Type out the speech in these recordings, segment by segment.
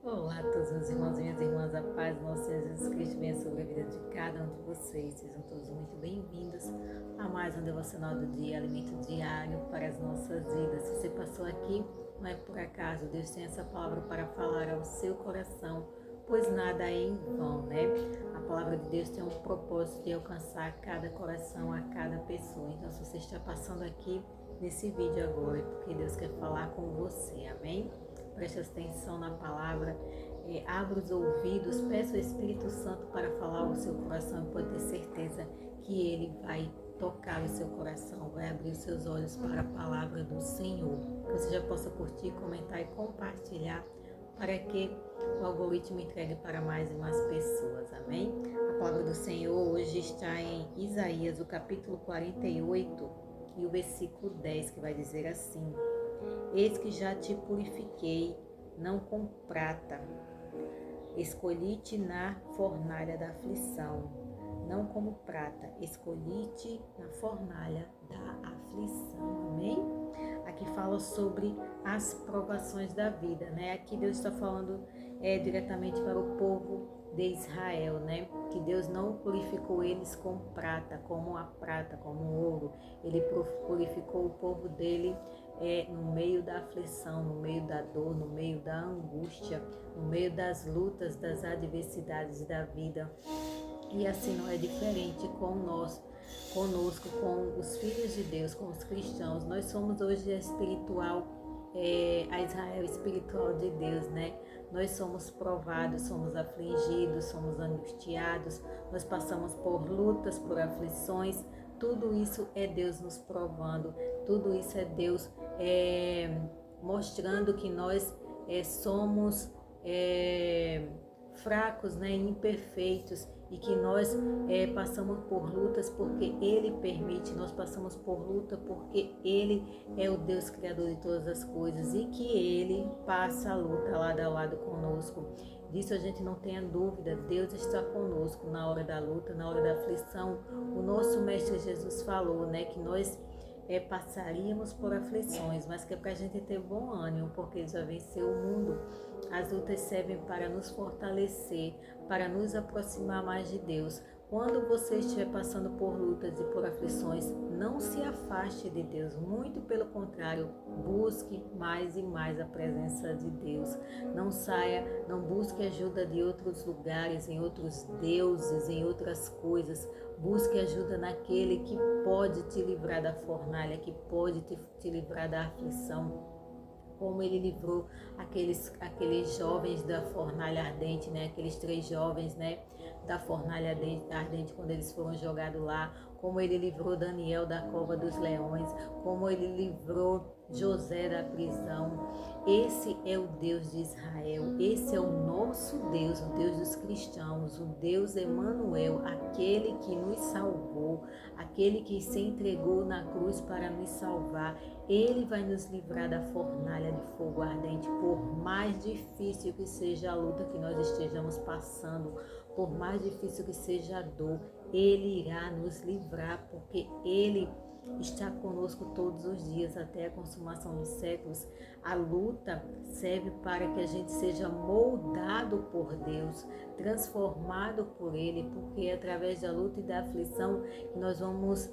Olá a todos meus irmãos e minhas irmãs, a paz do nosso Senhor Jesus Cristo venha sobre a vida de cada um de vocês. Sejam todos muito bem-vindos a mais um devocional do dia, alimento diário para as nossas vidas. Se você passou aqui, não é por acaso, Deus tem essa palavra para falar ao seu coração, pois nada é em vão, né? A palavra de Deus tem um propósito de alcançar cada coração, a cada pessoa. Então, se você está passando aqui nesse vídeo agora, é porque Deus quer falar com você, amém? Preste atenção na palavra, abra os ouvidos, peça ao Espírito Santo para falar ao seu coração e pode ter certeza que Ele vai tocar o seu coração, vai abrir os seus olhos para a palavra do Senhor. Que você já possa curtir, comentar e compartilhar para que o algoritmo entregue para mais e mais pessoas, amém? A palavra do Senhor hoje está em Isaías, o capítulo 48 e o versículo 10, que vai dizer assim: Eis que já te purifiquei, não com prata, escolhi-te na fornalha da aflição, não como prata, escolhi-te na fornalha da aflição, amém? Aqui fala sobre as provações da vida, né? Aqui Deus está falando diretamente para o povo de Israel, né? Que Deus não purificou eles com prata, como a prata, como o ouro. Ele purificou o povo dele no meio da aflição, no meio da dor, no meio da angústia, no meio das lutas, das adversidades da vida. E assim não é diferente com nós, conosco, com os filhos de Deus, com os cristãos. Nós somos hoje a Israel espiritual de Deus, né? Nós somos provados, somos afligidos, somos angustiados, nós passamos por lutas, por aflições. Tudo isso é Deus nos provando, tudo isso é Deus mostrando que nós somos fracos, né, imperfeitos, e que nós passamos por lutas porque Ele permite, nós passamos por luta porque Ele é o Deus Criador de todas as coisas e que Ele passa a luta lado a lado conosco. Disso a gente não tenha dúvida, Deus está conosco na hora da luta, na hora da aflição. O nosso Mestre Jesus falou, né, que nós passaríamos por aflições, mas que é para a gente ter bom ânimo, porque Ele já venceu o mundo. As lutas servem para nos fortalecer, para nos aproximar mais de Deus. Quando você estiver passando por lutas e por aflições, não se afaste de Deus, muito pelo contrário, busque mais e mais a presença de Deus. Não saia, não busque ajuda de outros lugares, em outros deuses, em outras coisas. Busque ajuda naquele que pode te livrar da fornalha, que pode te livrar da aflição, como Ele livrou aqueles jovens da fornalha ardente, né? Aqueles 3 jovens, né? Da fornalha ardente, quando eles foram jogados lá, como Ele livrou Daniel da cova dos leões, como Ele livrou José da prisão. Esse é o Deus de Israel, esse é o nosso Deus, o Deus dos cristãos, o Deus Emanuel, aquele que nos salvou, aquele que se entregou na cruz para nos salvar. Ele vai nos livrar da fornalha de fogo ardente, por mais difícil que seja a luta que nós estejamos passando, por mais difícil que seja a dor, Ele irá nos livrar, porque Ele está conosco todos os dias até a consumação dos séculos. A luta serve para que a gente seja moldado por Deus, transformado por Ele, porque é através da luta e da aflição que nós vamos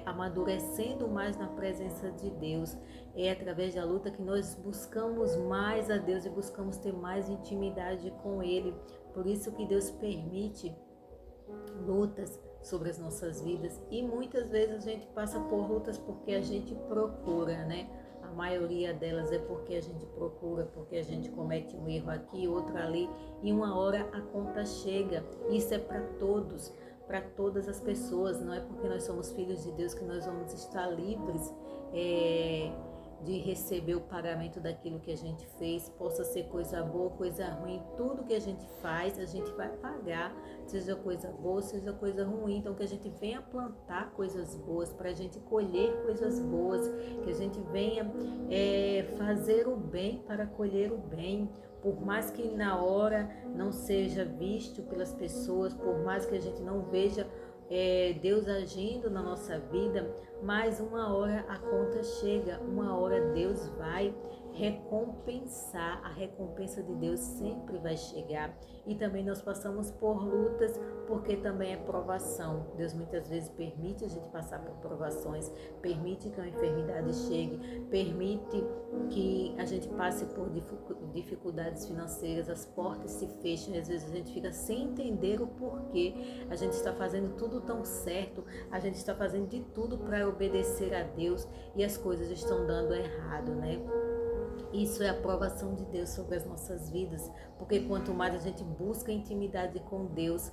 amadurecendo mais na presença de Deus. É através da luta que nós buscamos mais a Deus e buscamos ter mais intimidade com Ele. Por isso que Deus permite lutas sobre as nossas vidas, e muitas vezes a gente passa por lutas porque a gente procura, né? A maioria delas é porque a gente procura, porque a gente comete um erro aqui, outro ali, e uma hora a conta chega. Isso é para todos, para todas as pessoas. Não é porque nós somos filhos de Deus que nós vamos estar livres de receber o pagamento daquilo que a gente fez, possa ser coisa boa, coisa ruim. Tudo que a gente faz, a gente vai pagar, seja coisa boa, seja coisa ruim. Então que a gente venha plantar coisas boas, para a gente colher coisas boas, que a gente venha fazer o bem para colher o bem. Por mais que na hora não seja visto pelas pessoas, por mais que a gente não veja Deus agindo na nossa vida, mas uma hora a conta chega, uma hora Deus vai recompensar. A recompensa de Deus sempre vai chegar. E também nós passamos por lutas, porque também é provação. Deus muitas vezes permite a gente passar por provações, permite que a enfermidade chegue, permite que a gente passe por dificuldades financeiras, as portas se fecham e às vezes a gente fica sem entender o porquê. A gente está fazendo tudo tão certo, a gente está fazendo de tudo para obedecer a Deus e as coisas estão dando errado, né? Isso é a aprovação de Deus sobre as nossas vidas, porque quanto mais a gente busca intimidade com Deus,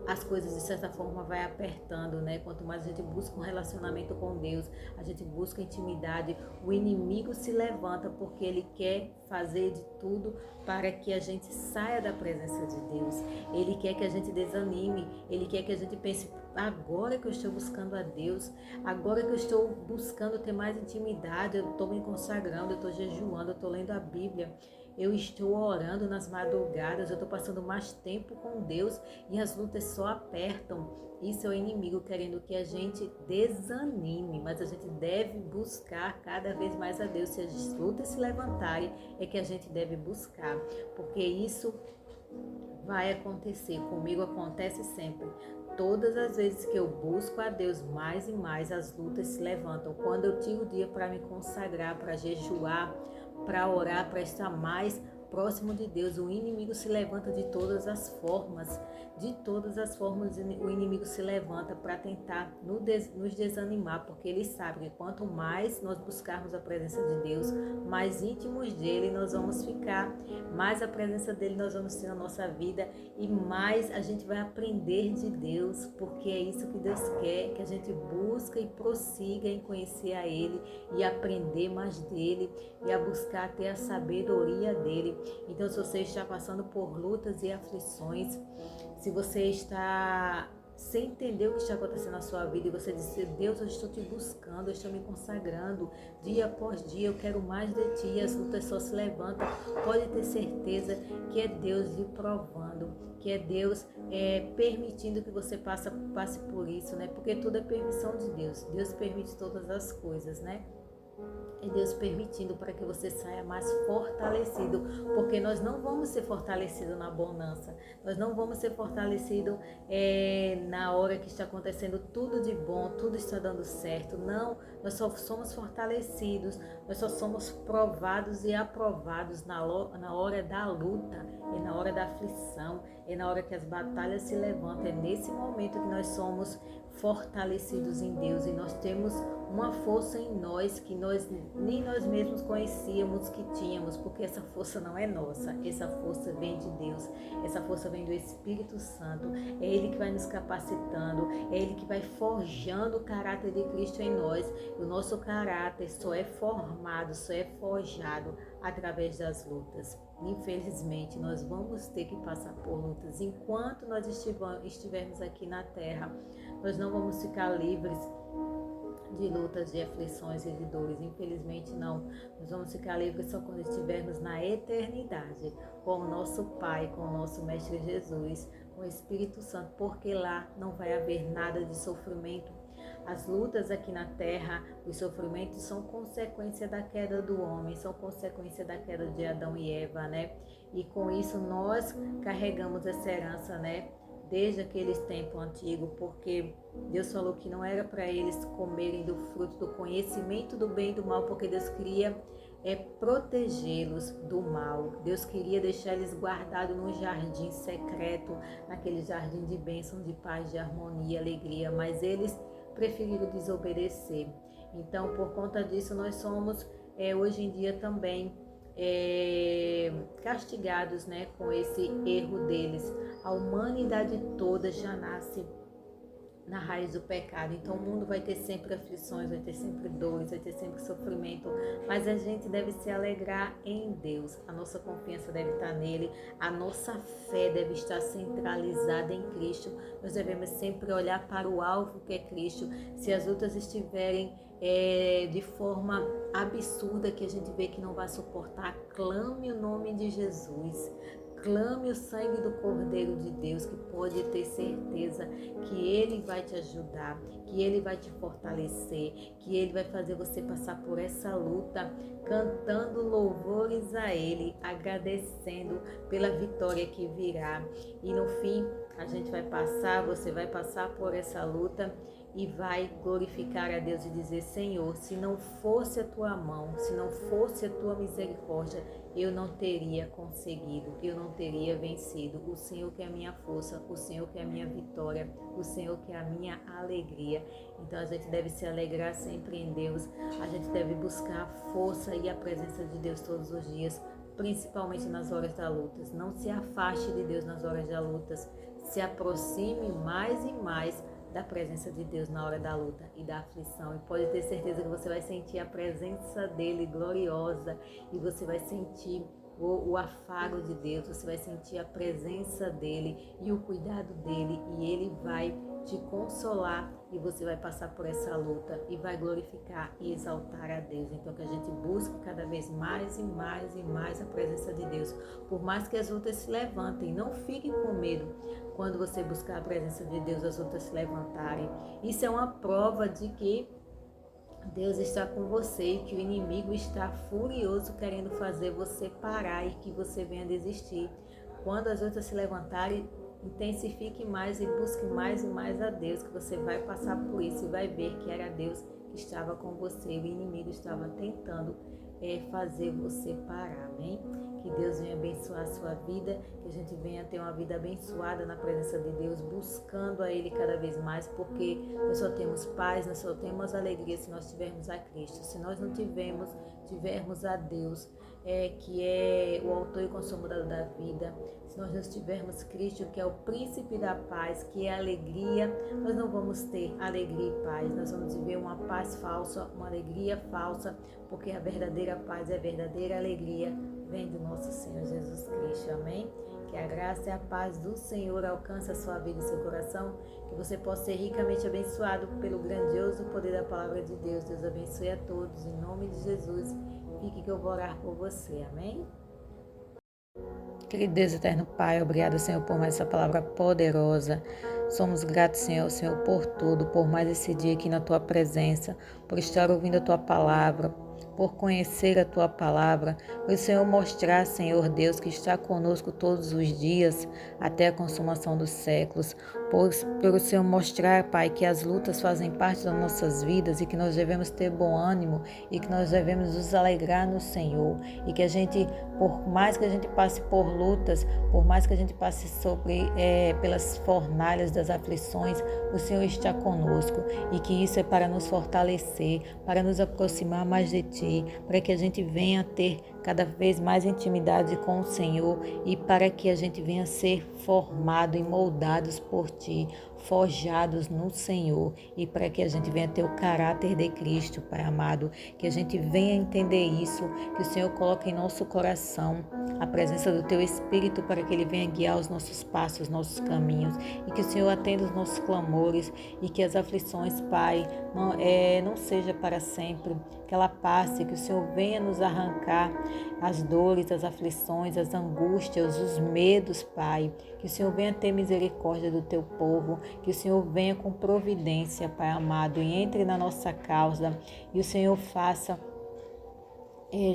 as coisas de certa forma vai apertando, né? Quanto mais a gente busca um relacionamento com Deus, a gente busca intimidade, o inimigo se levanta porque ele quer fazer de tudo para que a gente saia da presença de Deus. Ele quer que a gente desanime, ele quer que a gente pense: agora que eu estou buscando a Deus, agora que eu estou buscando ter mais intimidade, eu estou me consagrando, eu estou jejuando, eu estou lendo a Bíblia, eu estou orando nas madrugadas, eu estou passando mais tempo com Deus e as lutas só apertam. Isso é o inimigo querendo que a gente desanime, mas a gente deve buscar cada vez mais a Deus. Se as lutas se levantarem, é que a gente deve buscar, porque isso vai acontecer. Comigo acontece sempre. Todas as vezes que eu busco a Deus mais e mais, as lutas se levantam. Quando eu tiro o dia para me consagrar, para jejuar, para orar, para estar mais próximo de Deus, o inimigo se levanta de todas as formas. De todas as formas o inimigo se levanta para tentar nos desanimar, porque ele sabe que quanto mais nós buscarmos a presença de Deus, mais íntimos dele nós vamos ficar, mais a presença dele nós vamos ter na nossa vida e mais a gente vai aprender de Deus, porque é isso que Deus quer, que a gente busca e prossiga em conhecer a ele e aprender mais dele e a buscar ter a sabedoria dele. Então, se você está passando por lutas e aflições, se você está sem entender o que está acontecendo na sua vida e você diz: Deus, eu estou te buscando, eu estou me consagrando dia após dia, eu quero mais de ti, e as lutas só se levantam, pode ter certeza que é Deus lhe provando, que é Deus permitindo que você passe por isso, né? Porque tudo é permissão de Deus. Deus permite todas as coisas, né? É Deus permitindo para que você saia mais fortalecido, porque nós não vamos ser fortalecidos na bonança, nós não vamos ser fortalecidos na hora que está acontecendo tudo de bom, tudo está dando certo. Não, nós só somos fortalecidos, nós só somos provados e aprovados na hora da luta, é na hora da aflição, é na hora que as batalhas se levantam, é nesse momento que nós somos fortalecidos em Deus e nós temos uma força em nós que nem nós mesmos conhecíamos que tínhamos, porque essa força não é nossa, essa força vem de Deus, essa força vem do Espírito Santo, é Ele que vai nos capacitando, é Ele que vai forjando o caráter de Cristo em nós. O nosso caráter só é formado, só é forjado através das lutas. Infelizmente, nós vamos ter que passar por lutas. Enquanto nós estivermos aqui na terra, nós não vamos ficar livres de lutas, de aflições e de dores. Infelizmente não. Nós vamos ficar livres só quando estivermos na eternidade com o nosso Pai, com o nosso Mestre Jesus, com o Espírito Santo, porque lá não vai haver nada de sofrimento. As lutas aqui na terra, os sofrimentos são consequência da queda do homem, são consequência da queda de Adão e Eva, né? E com isso nós carregamos essa herança, né? Desde aqueles tempos antigos, porque Deus falou que não era para eles comerem do fruto do conhecimento do bem e do mal, porque Deus queria protegê-los do mal. Deus queria deixar eles guardados num jardim secreto, naquele jardim de bênção, de paz, de harmonia, alegria, mas eles preferiram desobedecer. Então, por conta disso, nós somos hoje em dia também castigados, né, com esse erro deles. A humanidade toda já nasce na raiz do pecado. Então o mundo vai ter sempre aflições, vai ter sempre dores, vai ter sempre sofrimento, mas a gente deve se alegrar em Deus. A nossa confiança deve estar nele, a nossa fé deve estar centralizada em Cristo. Nós devemos sempre olhar para o alvo que é Cristo. Se as lutas estiverem de forma absurda, que a gente vê que não vai suportar, clame o nome de Jesus. clame o sangue do Cordeiro de Deus, que pode ter certeza que Ele vai te ajudar, que Ele vai te fortalecer, que Ele vai fazer você passar por essa luta, cantando louvores a Ele, agradecendo pela vitória que virá. E no fim, a gente vai passar, você vai passar por essa luta e vai glorificar a Deus e dizer: Senhor, se não fosse a tua mão, se não fosse a tua misericórdia, eu não teria conseguido, eu não teria vencido. O Senhor que é a minha força, o Senhor que é a minha vitória, o Senhor que é a minha alegria. Então a gente deve se alegrar sempre em Deus, a gente deve buscar a força e a presença de Deus todos os dias, principalmente nas horas da luta. Não se afaste de Deus nas horas da luta, se aproxime mais e mais da presença de Deus na hora da luta e da aflição. E pode ter certeza que você vai sentir a presença dele gloriosa e você vai sentir o afago de Deus, você vai sentir a presença dele e o cuidado dele, e ele vai te consolar e você vai passar por essa luta e vai glorificar e exaltar a Deus. Então que a gente busque cada vez mais e mais e mais a presença de Deus. Por mais que as lutas se levantem, não fique com medo. Quando você buscar a presença de Deus, as lutas se levantarem. Isso é uma prova de que Deus está com você e que o inimigo está furioso querendo fazer você parar e que você venha desistir. Quando as lutas se levantarem, intensifique mais e busque mais e mais a Deus, que você vai passar por isso e vai ver que era Deus que estava com você. O inimigo estava tentando fazer você parar, amém? Que Deus venha abençoar a sua vida, que a gente venha ter uma vida abençoada na presença de Deus, buscando a Ele cada vez mais, porque nós só temos paz, nós só temos alegria se nós tivermos a Cristo. Se nós não tivermos a Deus, que é o autor e consumador da vida, se nós não tivermos Cristo, que é o príncipe da paz, que é a alegria, nós não vamos ter alegria e paz, nós vamos viver uma paz falsa, uma alegria falsa, porque a verdadeira paz e a verdadeira alegria vem do nosso Senhor Jesus Cristo, amém? Que a graça e a paz do Senhor alcance a sua vida e seu coração, que você possa ser ricamente abençoado pelo grandioso poder da palavra de Deus. Deus abençoe a todos, em nome de Jesus. Fique que eu vou orar por você, amém? Querido Deus eterno Pai, obrigado, Senhor, por mais essa palavra poderosa. Somos gratos, Senhor, por tudo, por mais esse dia aqui na Tua presença, por estar ouvindo a Tua palavra, por conhecer a Tua palavra, por o Senhor mostrar, Senhor Deus, que está conosco todos os dias, até a consumação dos séculos, por o Senhor mostrar, Pai, que as lutas fazem parte das nossas vidas e que nós devemos ter bom ânimo e que nós devemos nos alegrar no Senhor, e que a gente, por mais que a gente passe por lutas, por mais que a gente passe pelas fornalhas das aflições, o Senhor está conosco, e que isso é para nos fortalecer, para nos aproximar mais de Ti, para que a gente venha ter cada vez mais intimidade com o Senhor e para que a gente venha ser formado e moldados por Ti, forjados no Senhor, e para que a gente venha ter o caráter de Cristo, Pai amado, que a gente venha entender isso, que o Senhor coloque em nosso coração a presença do Teu Espírito para que Ele venha guiar os nossos passos, os nossos caminhos, e que o Senhor atenda os nossos clamores e que as aflições, Pai, não seja para sempre, que ela passe, que o Senhor venha nos arrancar as dores, as aflições, as angústias, os medos, Pai, que o Senhor venha ter misericórdia do Teu povo, que o Senhor venha com providência, Pai amado, e entre na nossa causa, e o Senhor faça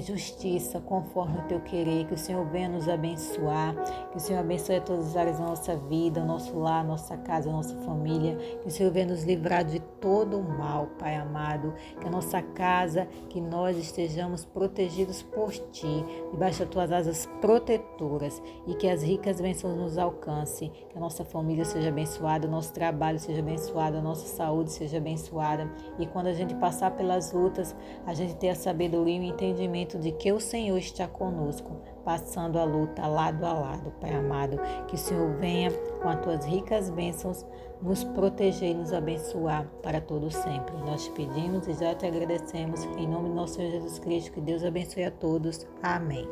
justiça conforme o Teu querer, que o Senhor venha nos abençoar, que o Senhor abençoe todas as áreas da nossa vida, o nosso lar, a nossa casa, a nossa família, que o Senhor venha nos livrar de todo o mal, Pai amado, que a nossa casa, que nós estejamos protegidos por Ti, debaixo das Tuas asas protetoras, e que as ricas bênçãos nos alcancem, que a nossa família seja abençoada, o nosso trabalho seja abençoado, a nossa saúde seja abençoada, e quando a gente passar pelas lutas, a gente ter a sabedoria e o entendimento de que o Senhor está conosco, passando a luta lado a lado, Pai amado, que o Senhor venha com as Tuas ricas bênçãos nos proteger e nos abençoar para todo sempre. Nós te pedimos e já te agradecemos, em nome do nosso Senhor Jesus Cristo, que Deus abençoe a todos. Amém.